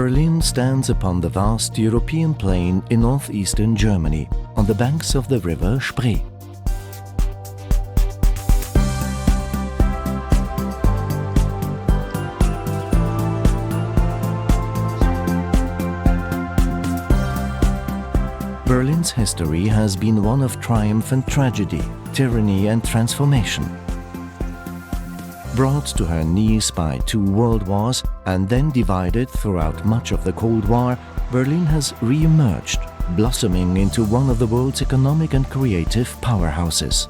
Berlin stands upon the vast European plain in northeastern Germany, on the banks of the river Spree. Berlin's history has been one of triumph and tragedy, tyranny and transformation. Brought to her knees by 2 world wars and then divided throughout much of the Cold War, Berlin has re-emerged, blossoming into one of the world's economic and creative powerhouses.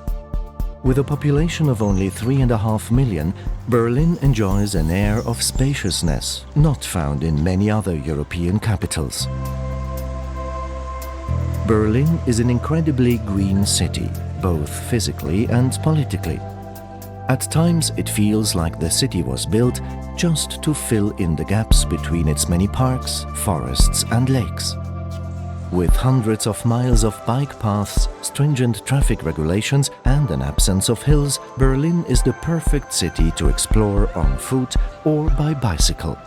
With a population of only 3.5 million, Berlin enjoys an air of spaciousness not found in many other European capitals. Berlin is an incredibly green city, both physically and politically. At times it feels like the city was built just to fill in the gaps between its many parks, forests and lakes. With hundreds of miles of bike paths, stringent traffic regulations and an absence of hills, Berlin is the perfect city to explore on foot or by bicycle.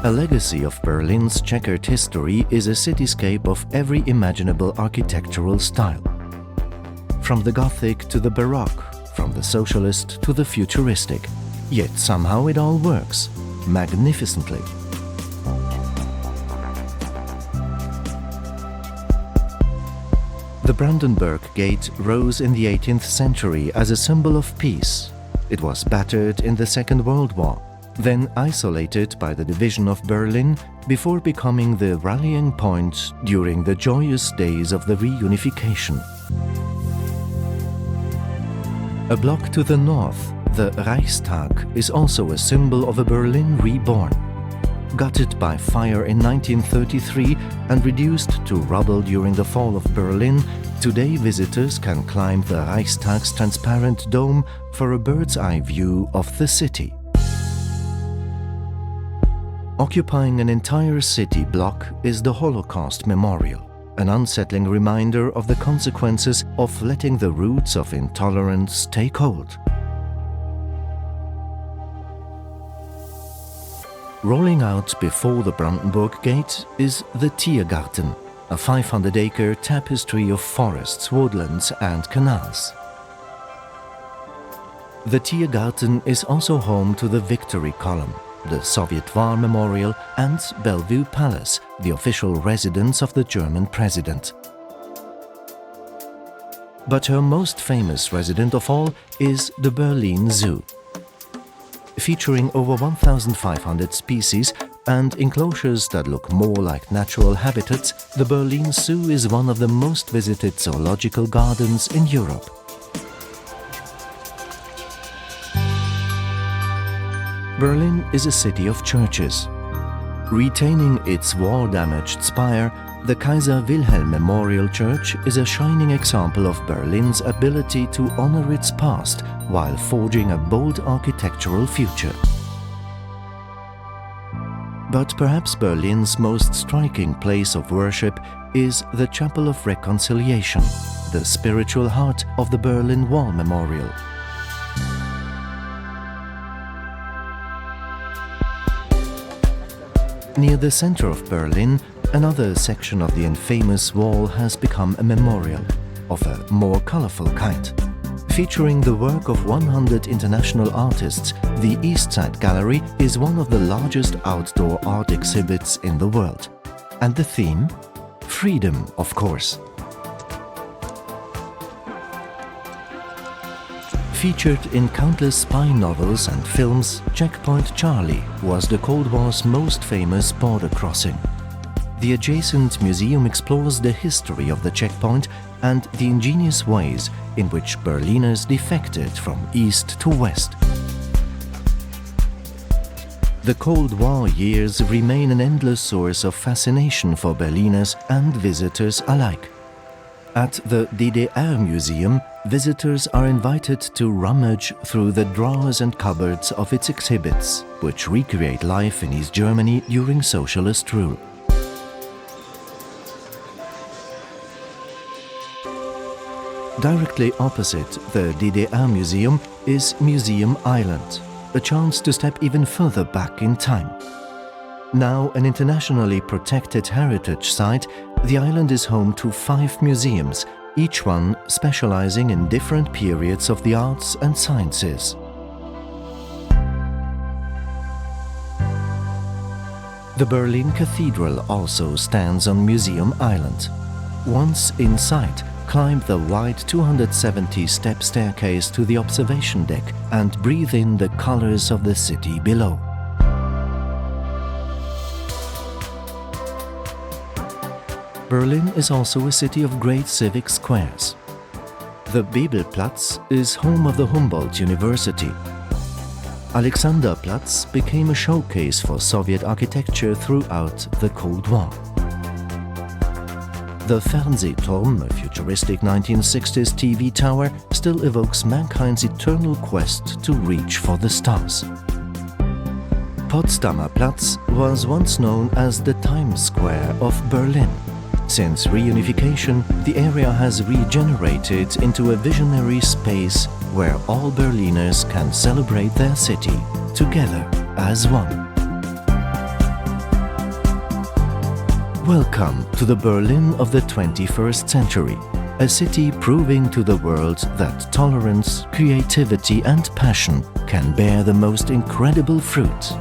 A legacy of Berlin's checkered history is a cityscape of every imaginable architectural style. From the Gothic to the Baroque, from the socialist to the futuristic. Yet somehow it all works, magnificently. The Brandenburg Gate rose in the 18th century as a symbol of peace. It was battered in the Second World War, then isolated by the division of Berlin before becoming the rallying point during the joyous days of the reunification. A block to the north, the Reichstag is also a symbol of a Berlin reborn. Gutted by fire in 1933 and reduced to rubble during the fall of Berlin, today visitors can climb the Reichstag's transparent dome for a bird's-eye view of the city. Occupying an entire city block is the Holocaust Memorial, an unsettling reminder of the consequences of letting the roots of intolerance take hold. Rolling out before the Brandenburg Gate is the Tiergarten, a 500-acre tapestry of forests, woodlands and canals. The Tiergarten is also home to the Victory Column, the Soviet War Memorial and Bellevue Palace, the official residence of the German president. But her most famous resident of all is the Berlin Zoo. Featuring over 1,500 species and enclosures that look more like natural habitats, the Berlin Zoo is one of the most visited zoological gardens in Europe. Berlin is a city of churches. Retaining its war-damaged spire, the Kaiser Wilhelm Memorial Church is a shining example of Berlin's ability to honor its past while forging a bold architectural future. But perhaps Berlin's most striking place of worship is the Chapel of Reconciliation, the spiritual heart of the Berlin Wall Memorial. Near the center of Berlin, another section of the infamous wall has become a memorial, of a more colorful kind. Featuring the work of 100 international artists, the East Side Gallery is one of the largest outdoor art exhibits in the world. And the theme? Freedom, of course. Featured in countless spy novels and films, Checkpoint Charlie was the Cold War's most famous border crossing. The adjacent museum explores the history of the checkpoint and the ingenious ways in which Berliners defected from east to west. The Cold War years remain an endless source of fascination for Berliners and visitors alike. At the DDR Museum, visitors are invited to rummage through the drawers and cupboards of its exhibits, which recreate life in East Germany during socialist rule. Directly opposite the DDR Museum is Museum Island, a chance to step even further back in time. Now an internationally protected heritage site, the island is home to 5 museums, each one specializing in different periods of the arts and sciences. The Berlin Cathedral also stands on Museum Island. Once inside, climb the wide 270-step staircase to the observation deck and breathe in the colors of the city below. Berlin is also a city of great civic squares. The Bebelplatz is home of the Humboldt University. Alexanderplatz became a showcase for Soviet architecture throughout the Cold War. The Fernsehturm, a futuristic 1960s TV tower, still evokes mankind's eternal quest to reach for the stars. Potsdamer Platz was once known as the Times Square of Berlin. Since reunification, the area has regenerated into a visionary space where all Berliners can celebrate their city together as one. Welcome to the Berlin of the 21st century, a city proving to the world that tolerance, creativity and passion can bear the most incredible fruit.